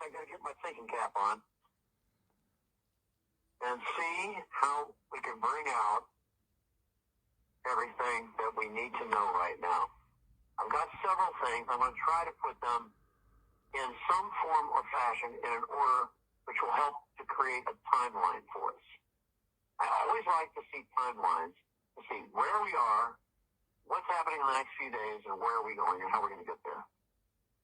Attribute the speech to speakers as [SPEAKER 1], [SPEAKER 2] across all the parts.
[SPEAKER 1] I got to get my thinking cap on and see how we can bring out everything that we need to know right now. I've got several things. I'm going to try to put them in some form or fashion in an order which will help to create a timeline for us. I always like to see timelines, to see where we are, what's happening in the next few days, and where are we going and how we're going to get there.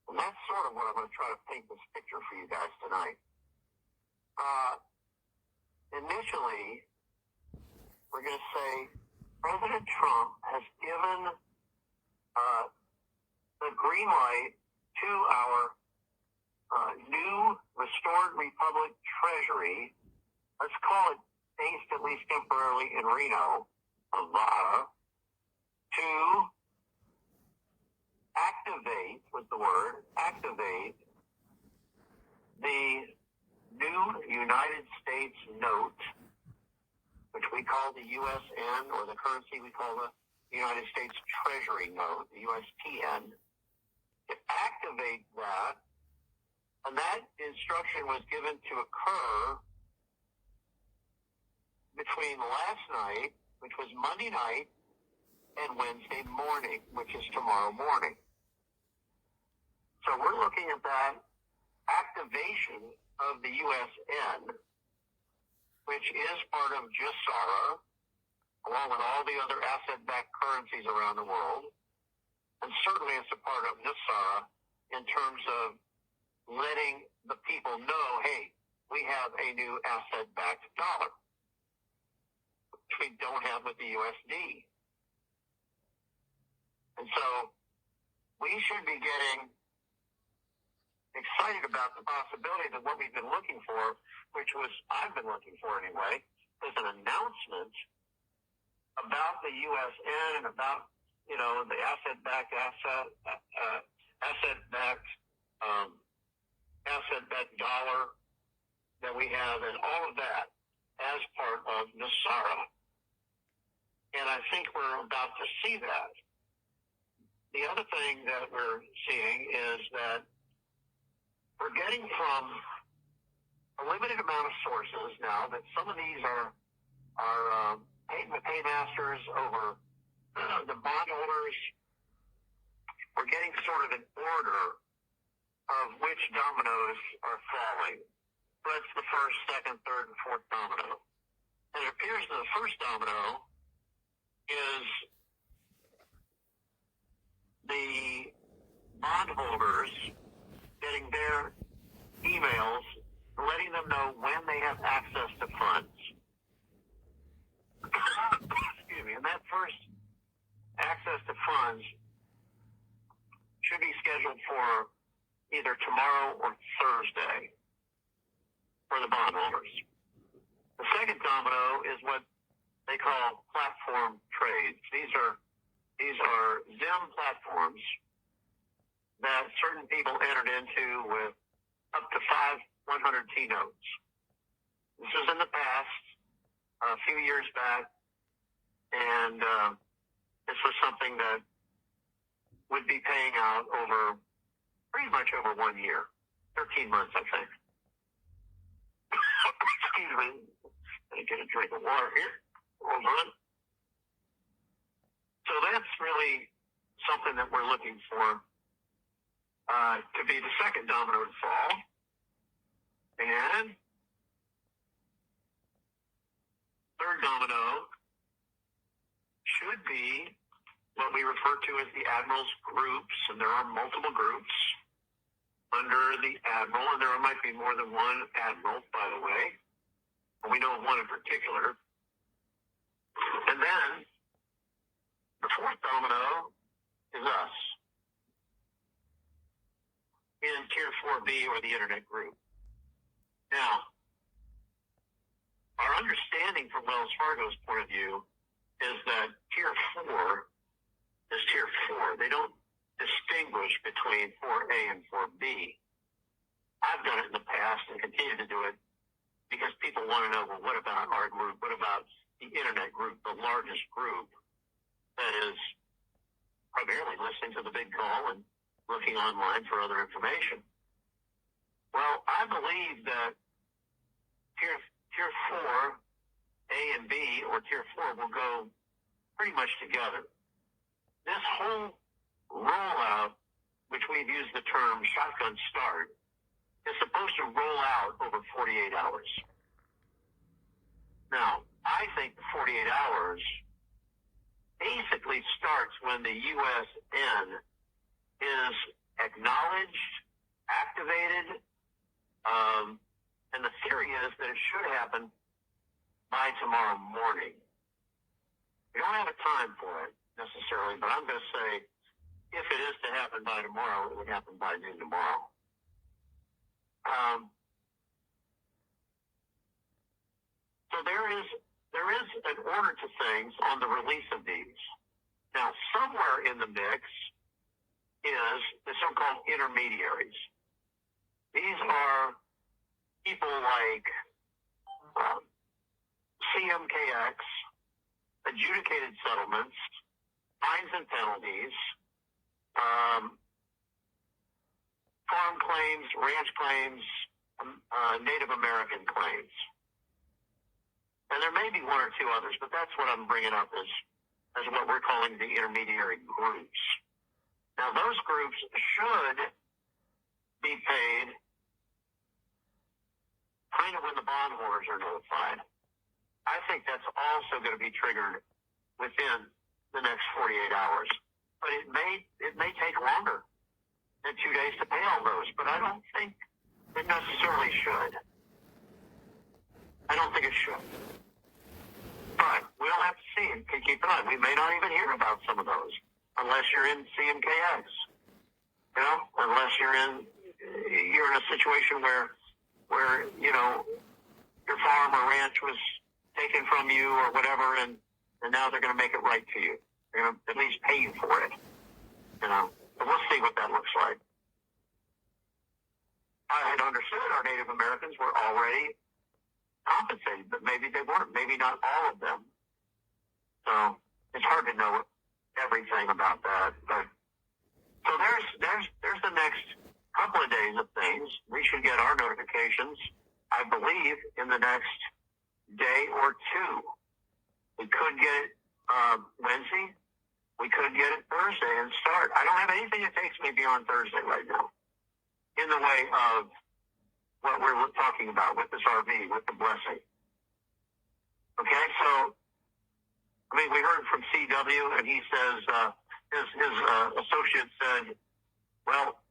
[SPEAKER 1] And that's sort of what I'm going to try to paint this picture for you guys tonight. Initially, we're going to say President Trump has given the green light to our new restored Republic Treasury. Let's call it based at least temporarily in Reno, Nevada, to activate, was the word, activate the new United States note, which we call the USN, or the currency we call the United States Treasury note, the USTN, to activate that. And that instruction was given to occur between last night, which was Monday night, and Wednesday morning, which is tomorrow morning. So we're looking at that activation of the USN, which is part of NESARA, along with all the other asset-backed currencies around the world. And certainly it's a part of NESARA in terms of letting the people know, hey, we have a new asset-backed dollar, which we don't have with the USD. And so we should be getting excited about the possibility that what we've been looking for, which was, I've been looking for anyway, is an announcement about the USN and about, the asset-backed dollar that we have, and all of that as part of NESARA. And I think we're about to see that. The other thing that we're seeing is that we're getting from a limited amount of sources now that some of these are paymasters over the bondholders. We're getting sort of an order of which dominoes are falling. So that's the first, second, third, and fourth domino. And it appears that the first domino is the bondholders getting their emails, letting them know when they have access to funds. Excuse me. And that first access to funds should be scheduled for either tomorrow or Thursday for the bondholders. The second domino is what they call platform trades. These are Zim platforms that certain people entered into with up to 5 100T notes. This was in the past, a few years back, and this was something that would be paying out pretty much over 1 year, 13 months, I think. Excuse me. Let me get a drink of water here. Hold on. So that's really something that we're looking for to be the second domino to fall. And third domino should be what we refer to as the Admiral's groups, and there are multiple groups under the Admiral, and there might be more than one Admiral, by the way. We know of one in particular. And then the fourth domino is us in Tier 4B, or the Internet Group. Now, our understanding from Wells Fargo's point of view is that Tier 4 is Tier 4. They don't distinguish between 4A and 4B. I've done it in the past and continue to do it because people want to know, well, what about our group? What about the Internet Group, the largest group that is primarily listening to the big call and looking online for other information? Well, I believe that tier 4, A and B, or tier 4 will go pretty much together. This whole rollout, which we've used the term shotgun start, is supposed to roll out over 48 hours. Now, I think the 48 hours basically starts when the USN is acknowledged, activated, and the theory is that it should happen by tomorrow morning. We don't have a time for it necessarily, but I'm going to say if it is to happen by tomorrow, it would happen by noon tomorrow. So there is an order to things on the release of these. Now, somewhere in the mix is the so-called intermediaries. These are people like CMKX, adjudicated settlements, fines and penalties, farm claims, ranch claims, Native American claims. And there may be one or two others, but that's what I'm bringing up as what we're calling the intermediary groups. Now, those groups should be paid kind of when the bondholders are notified. I think that's also going to be triggered within the next 48 hours. But it may take longer than 2 days to pay all those, but I don't think it necessarily should. I don't think it should. But we'll have to see and keep an eye. We may not even hear about some of those unless you're in CMKX. You know, unless you're in a situation where your farm or ranch was taken from you or whatever, and now they're going to make it right to you. They're going to at least pay you for it. But we'll see what that looks like. I had understood our Native Americans were already compensated, but maybe they weren't. Maybe not all of them. So it's hard to know everything about that. But so there's the next couple of days of things. We should get our notifications, I believe, in the next day or two. We could get it Wednesday. We could get it Thursday and start. I don't have anything that takes me beyond Thursday right now in the way of what we're talking about with this RV, with the blessing. Okay, so, I mean, we heard from CW, and he says, his associate said, well,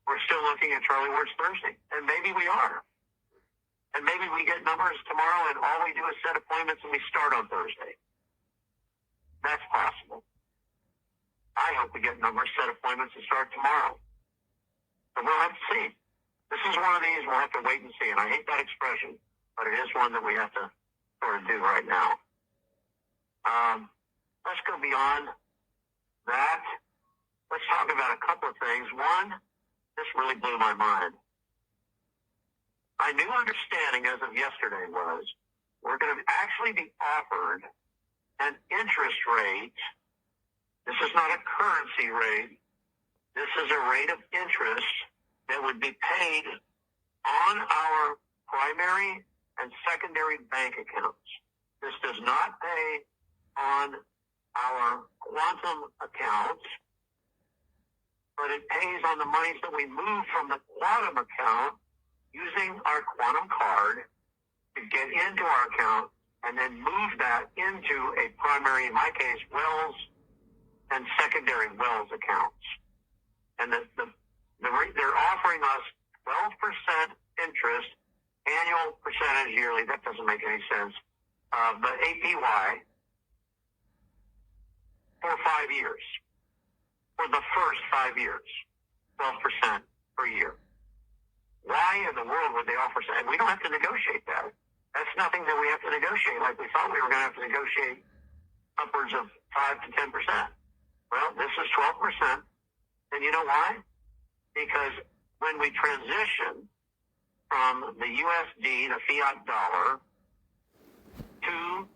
[SPEAKER 1] we're still looking at Charlie Ward's Thursday, and maybe we are. And maybe we get numbers tomorrow, and all we do is set appointments, and we start on Thursday. That's possible. I hope we get numbers, set appointments, and start tomorrow. But we'll have to see. This is one of these we'll have to wait and see, and I hate that expression, but it is one that we have to sort of do right now. Let's go beyond that. Let's talk about a couple of things. One, this really blew my mind. My new understanding as of yesterday was we're going to actually be offered an interest rate. This is not a currency rate. This is a rate of interest that would be paid on our primary and secondary bank accounts. This does not pay on our quantum accounts, but it pays on the monies that we move from the quantum account using our quantum card to get into our account and then move that into a primary, in my case, Wells and secondary Wells accounts. And they're offering us 12% interest, annual percentage yearly. That doesn't make any sense. But APY for 5 years. For the first 5 years, 12% per year. Why in the world would they offer that? And we don't have to negotiate that. That's nothing that we have to negotiate like we thought we were going to have to negotiate upwards of 5 to 10%. Well, this is 12%. And you know why? Because when we transition from the USD, the fiat dollar, to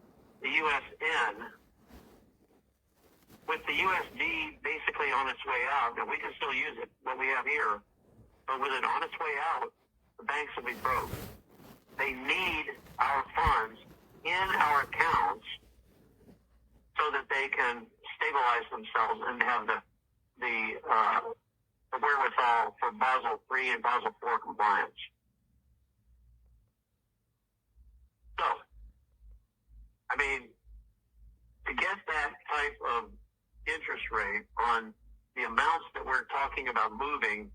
[SPEAKER 1] the USN, with the USD basically on its way out, and we can still use it, what we have here, but with it on its way out, the banks will be broke. They need our funds in our accounts so that they can stabilize themselves and have the wherewithal for Basel III and Basel IV compliance. So, I mean, to get that type of interest rate on the amounts that we're talking about moving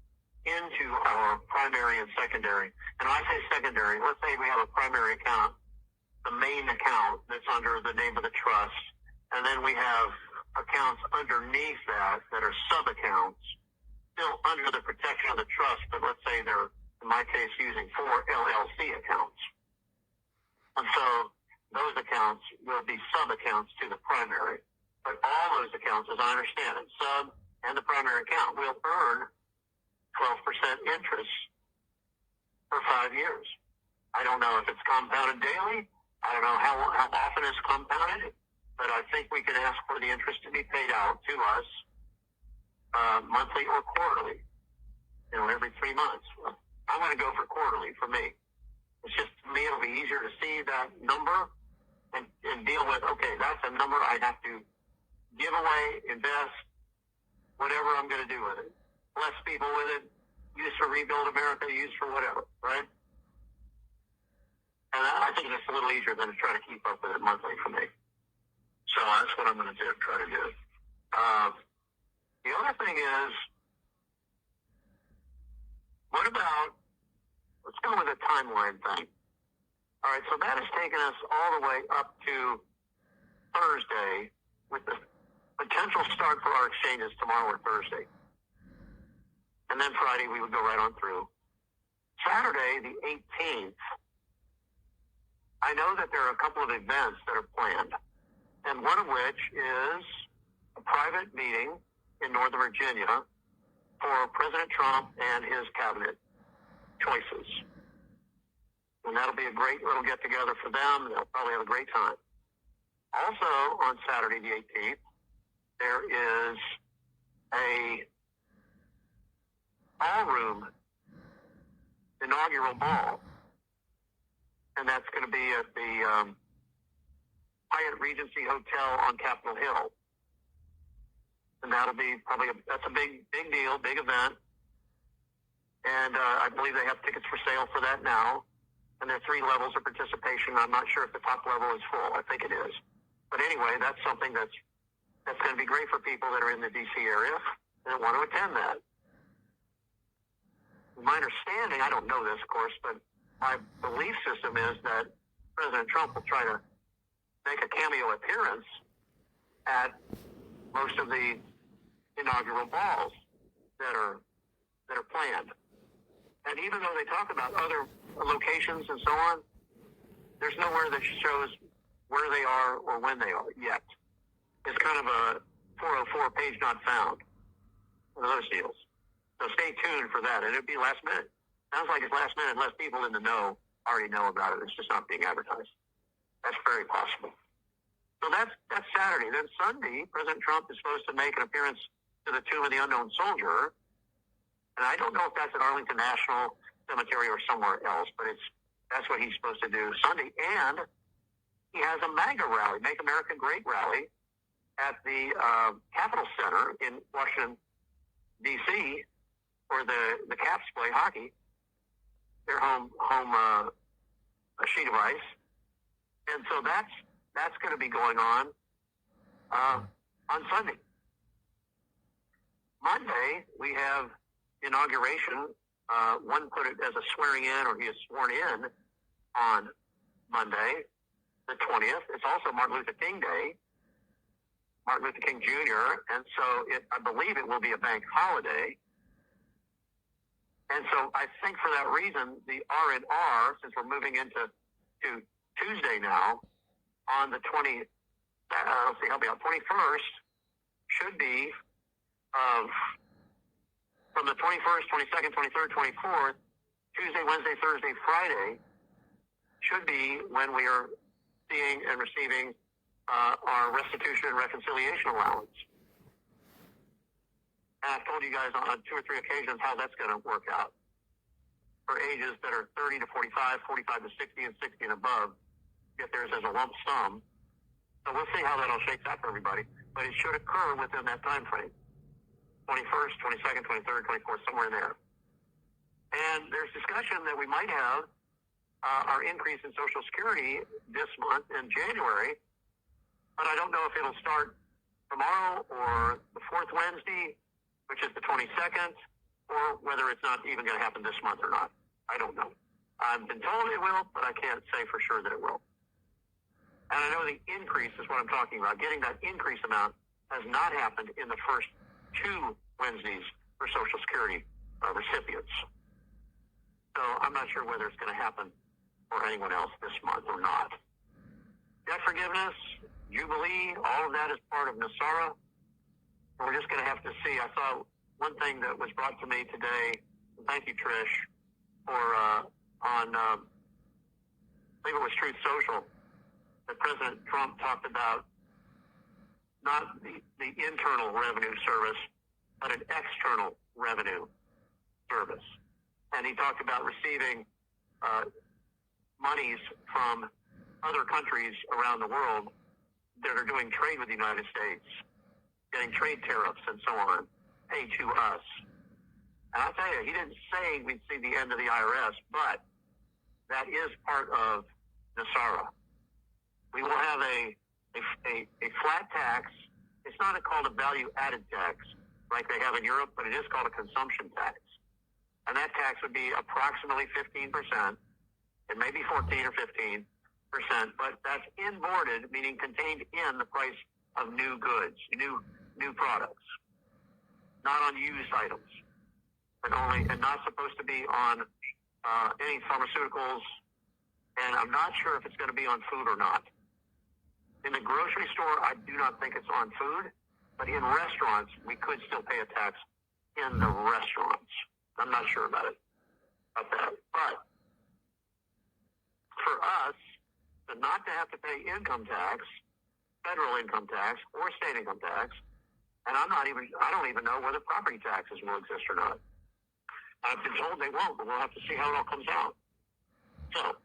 [SPEAKER 1] into our primary and secondary, and when I say secondary, let's say we have a primary account, the main account that's under the name of the trust, and then we have accounts underneath that are sub-accounts, still under the protection of the trust, but let's say they're, in my case, using 4 LLC accounts. And so those accounts will be sub-accounts to the primary. But all those accounts, as I understand it, sub and the primary account, will earn 12% interest for 5 years. I don't know if it's compounded daily. I don't know how often it's compounded, but I think we can ask for the interest to be paid out to us monthly or quarterly, every 3 months. I'm going to go for quarterly for me. It's just, to me, it'll be easier to see that number and deal with, okay, that's a number I have to give away, invest, whatever I'm going to do with it. Bless people with it, use for Rebuild America, use for whatever, right? And I think it's a little easier than to try to keep up with it monthly for me. So that's what I'm going to try to do. The other thing is, what about, let's go with the timeline thing. All right, so that has taken us all the way up to Thursday with the potential start for our exchanges tomorrow or Thursday. And then Friday, we would go right on through. Saturday, the 18th, I know that there are a couple of events that are planned, and one of which is a private meeting in Northern Virginia for President Trump and his cabinet choices. And that'll be a great little get-together for them. They'll probably have a great time. Also, on Saturday the 18th, there is a ballroom inaugural ball. And that's going to be at the Hyatt Regency Hotel on Capitol Hill. And that'll be that's a big deal, big event. And I believe they have tickets for sale for that now. And there are 3 levels of participation. I'm not sure if the top level is full. I think it is. But anyway, that's something that's going to be great for people that are in the D.C. area and want to attend that. My understanding, I don't know this, of course, but my belief system is that President Trump will try to make a cameo appearance at most of the inaugural balls that are planned. And even though they talk about other locations and so on, there's nowhere that shows where they are or when they are yet. It's kind of a 404 page not found, one of those deals. So stay tuned for that, and it'll be last minute. Sounds like it's last minute unless people in the know already know about it. It's just not being advertised. That's very possible. So that's Saturday. Then Sunday, President Trump is supposed to make an appearance to the Tomb of the Unknown Soldier. And I don't know if that's at Arlington National Cemetery or somewhere else, but that's what he's supposed to do Sunday. And he has a MAGA rally, Make America Great rally, at the Capitol Center in Washington, D.C., where the Caps play hockey. Their home sheet of ice. And so that's going to be going on Sunday. Monday, we have inauguration. One put it as a swearing in, or he is sworn in on Monday, the 20th. It's also Martin Luther King Day, Martin Luther King Jr., and so I believe it will be a bank holiday. And so I think for that reason, the R&R, since we're moving into Tuesday now, on the 21st, should be from the 21st, 22nd, 23rd, 24th, Tuesday, Wednesday, Thursday, Friday, should be when we are seeing and receiving our restitution and reconciliation allowance. And I've told you guys on 2 or 3 occasions how that's going to work out. for ages that are 30 to 45, 45 to 60, and 60 and above get theirs as a lump sum. So we'll see how that all shakes out for everybody. But it should occur within that time frame. 21st, 22nd, 23rd, 24th, somewhere in there. And there's discussion that we might have our increase in Social Security this month in January, but I don't know if it'll start tomorrow or the fourth Wednesday, which is the 22nd, or whether it's not even going to happen this month or not. I don't know. I've been told it will, but I can't say for sure that it will. And I know the increase is what I'm talking about. Getting that increase amount has not happened in the first 2 Wednesdays for Social Security recipients. So I'm not sure whether it's going to happen for anyone else this month or not. Debt forgiveness, Jubilee, all of that is part of NESARA. We're just going to have to see. I saw one thing that was brought to me today. Thank you, Trish, for I believe it was Truth Social, that President Trump talked about not the internal revenue service, but an external revenue service. And he talked about receiving monies from other countries around the world that are doing trade with the United States, getting trade tariffs and so on, paid to us. And I'll tell you, he didn't say we'd see the end of the IRS, but that is part of NESARA. We will have a flat tax. It's not called a value-added tax like they have in Europe, but it is called a consumption tax. And that tax would be approximately 15%. It may be 14 or 15%, but that's inboarded, meaning contained in the price of new goods, new products, not on used items, but only, and not supposed to be on any pharmaceuticals. And I'm not sure if it's going to be on food or not. In the grocery store, I do not think it's on food, but in restaurants, we could still pay a tax in the restaurants. I'm not sure about that. But for us, not to have to pay income tax, federal income tax, or state income tax, and I don't even know whether property taxes will exist or not. I've been told they won't, but we'll have to see how it all comes out. So,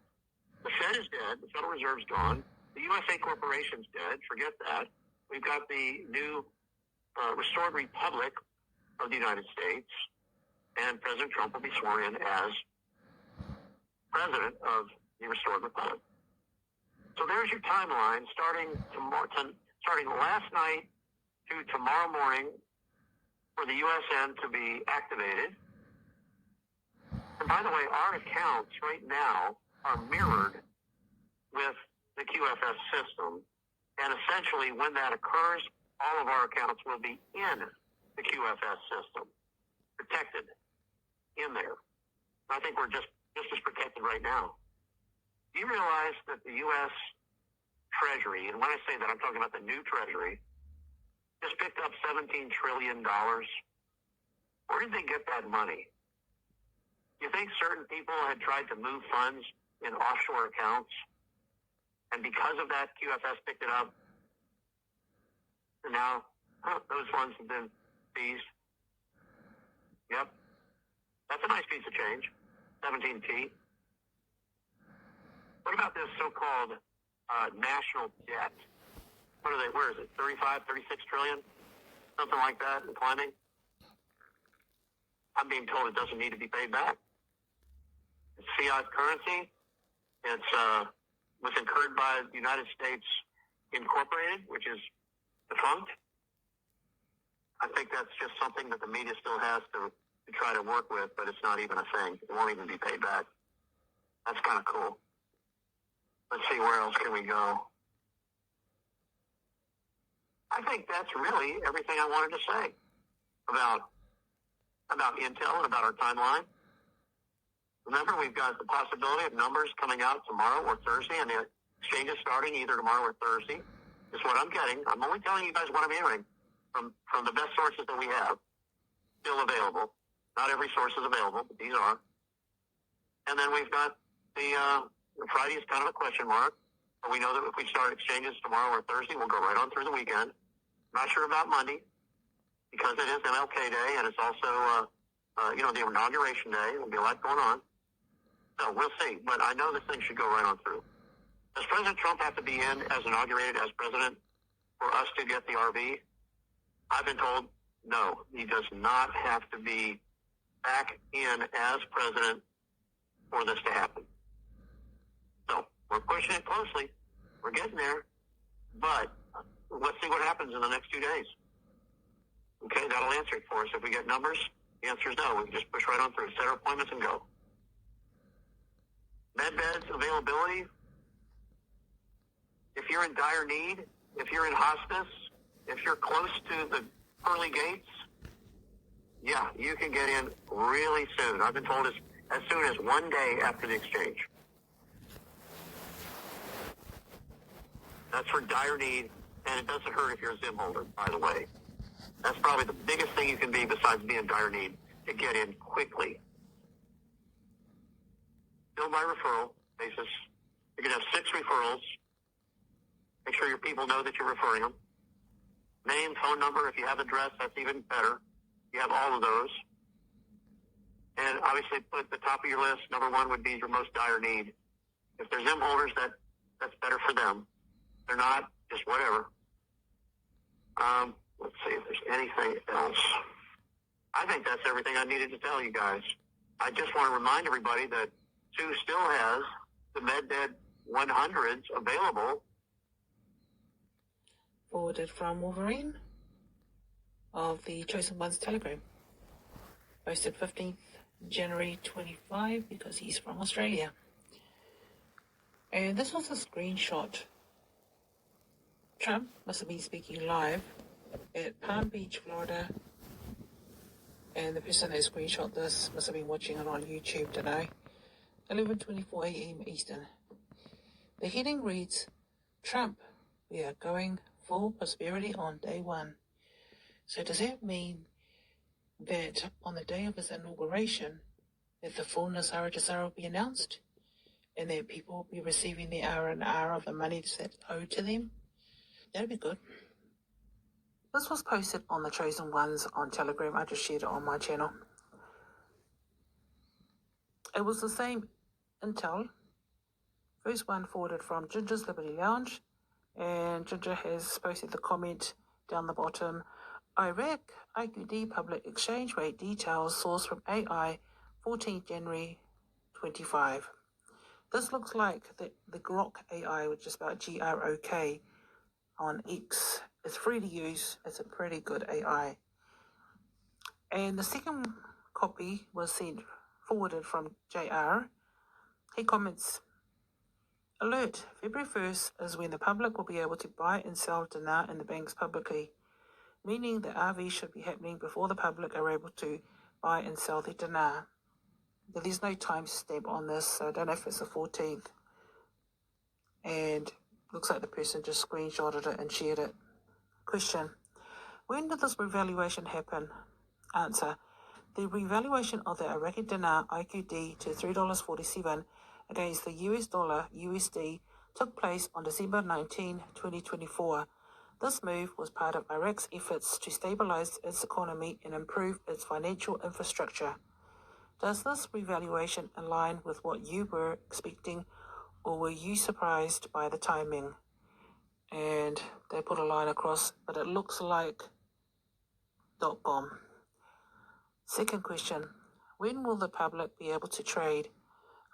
[SPEAKER 1] the Fed is dead, the Federal Reserve's gone, the USA Corporation's dead, forget that. We've got the new restored Republic of the United States, and President Trump will be sworn in as president of the restored Republic. So there's your timeline, starting last night to tomorrow morning for the USN to be activated. And by the way, our accounts right now are mirrored with the QFS system. And essentially, when that occurs, all of our accounts will be in the QFS system, protected in there. I think we're just as protected right now. Do you realize that the U.S. Treasury, and when I say that, I'm talking about the new Treasury, just picked up $17 trillion? Where did they get that money? Do you think certain people had tried to move funds in offshore accounts? And because of that, QFS picked it up. And now those funds have been seized. Yep. That's a nice piece of change. 17T. What about this so-called national debt? Where is it? 35, 36 trillion? Something like that and climbing? I'm being told it doesn't need to be paid back. It's fiat currency. It was incurred by the United States Incorporated, which is defunct. I think that's just something that the media still has to try to work with, but it's not even a thing. It won't even be paid back. That's kind of cool. Let's see, where else can we go? I think that's really everything I wanted to say about Intel and about our timeline. Remember, we've got the possibility of numbers coming out tomorrow or Thursday, and the exchange is starting either tomorrow or Thursday. Is what I'm getting. I'm only telling you guys what I'm hearing from the best sources that we have, still available. Not every source is available, but these are. And then we've got the Friday is kind of a question mark. But we know that if we start exchanges tomorrow or Thursday, we'll go right on through the weekend. Not sure about Monday, because it is MLK Day, and it's also, the inauguration day. There'll be a lot going on. So we'll see. But I know this thing should go right on through. Does President Trump have to be in as inaugurated as president for us to get the RV? I've been told no. He does not have to be back in as president for this to happen. So we're pushing it closely. We're getting there. But let's see what happens in the next 2 days. Okay, that'll answer it for us. If we get numbers, the answer is no. We can just push right on through, set our appointments, and go. Med beds availability. If you're in dire need, if you're in hospice, if you're close to the pearly gates, yeah, you can get in really soon. I've been told as soon as 1 day after the exchange. That's for dire need, and it doesn't hurt if you're a Zim holder, by the way. That's probably the biggest thing you can be besides being in dire need, to get in quickly. Bill by referral basis. You can have 6 referrals. Make sure your people know that you're referring them. Name, phone number. If you have address, that's even better. You have all of those. And obviously put at the top of your list, number 1 would be your most dire need. If they're Zim holders, that's better for them. If they're not, just whatever. Let's see if there's anything else. I think that's everything I needed to tell you guys. I just want to remind everybody that Sue still has the MedDed 100s available.
[SPEAKER 2] Forwarded from Wolverine of the Chosen Ones Telegram. Posted 15th January 25 because he's from Australia. And this was a screenshot. Trump must have been speaking live at Palm Beach, Florida. And the person that screenshot this must have been watching it on YouTube today. 11:24 a.m. Eastern. The heading reads, Trump, we are going full prosperity on day 1. So does that mean that on the day of his inauguration, that the full NESARA will be announced? And that people will be receiving the R&R of the money that's owed to them? That'd be good. This was posted on the Chosen Ones on Telegram. I just shared it on my channel. It was the same intel. First one forwarded from Ginger's Liberty Lounge. And Ginger has posted the comment down the bottom. Iraq IQD public exchange rate details sourced from AI 14th January 25. This looks like the Grok AI, which is about GROK on X. It's free to use. It's a pretty good AI. And the second copy was forwarded from JR. He comments, Alert, February 1st is when the public will be able to buy and sell dinar in the banks publicly, meaning the RV should be happening before the public are able to buy and sell the dinar. But there's no time stamp on this, so I don't know if it's the 14th. And looks like the person just screenshotted it and shared it. Question, when did this revaluation happen? Answer, the revaluation of the Iraqi dinar IQD to $3.47 against the US dollar USD took place on December 19, 2024. This move was part of Iraq's efforts to stabilize its economy and improve its financial infrastructure. Does this revaluation align with what you were expecting, or were you surprised by the timing? And they put a line across, but it looks like .com. Second question, when will the public be able to trade?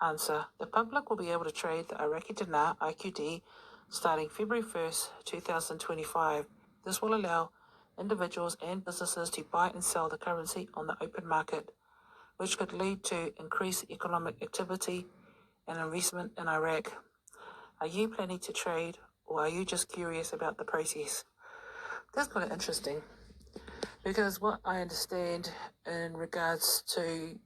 [SPEAKER 2] Answer, the public will be able to trade the Iraqi dinar IQD starting February 1st, 2025. This will allow individuals and businesses to buy and sell the currency on the open market, which could lead to increased economic activity and investment in Iraq. Are you planning to trade, or are you just curious about the process? That's kind of interesting, because what I understand in regards to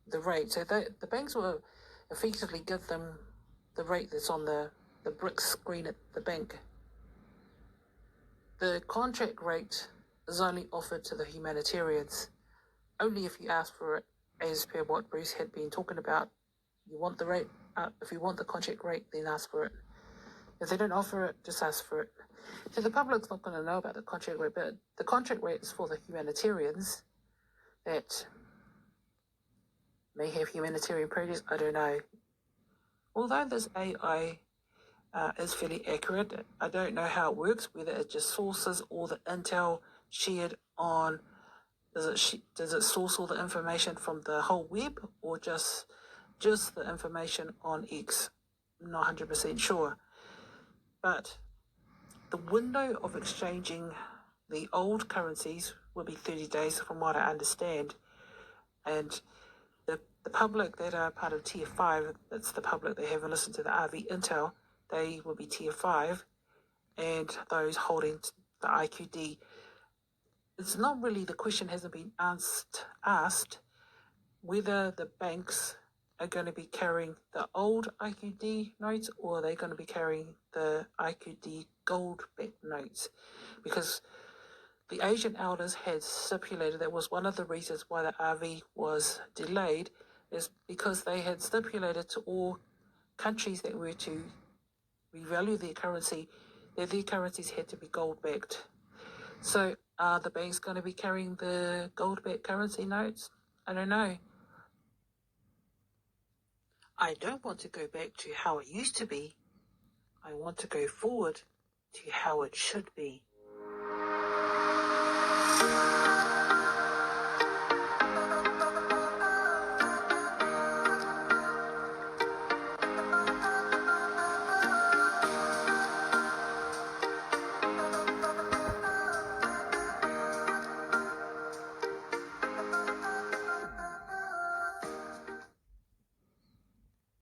[SPEAKER 2] the rate, so the banks will effectively give them the rate that's on the brick screen at the bank. The contract rate is only offered to the humanitarians, only if you ask for it, as per what Bruce had been talking about. You want the rate, if you want the contract rate, then ask for it. If they don't offer it, just ask for it. So the public's not going to know about the contract rate, but the contract rate is for the humanitarians that may have humanitarian projects. I don't know. Although this AI is fairly accurate, I don't know how it works, whether it just sources all the intel shared on, does it source all the information from the whole web, or just the information on X? I'm not 100% sure. But the window of exchanging the old currencies will be 30 days from what I understand. And the public that are part of Tier 5, that's the public that haven't listened to the RV Intel, they will be Tier 5. And those holding the IQD, it's not really, the question hasn't been asked whether the banks are going to be carrying the old IQD notes or are they going to be carrying the IQD gold-backed notes. Because the Asian elders had stipulated that was one of the reasons why the RV was delayed, is because they had stipulated to all countries that were to revalue their currency that their currencies had to be gold-backed. So are the banks going to be carrying the gold-backed currency notes? I don't know. I don't want to go back to how it used to be. I want to go forward to how it should be.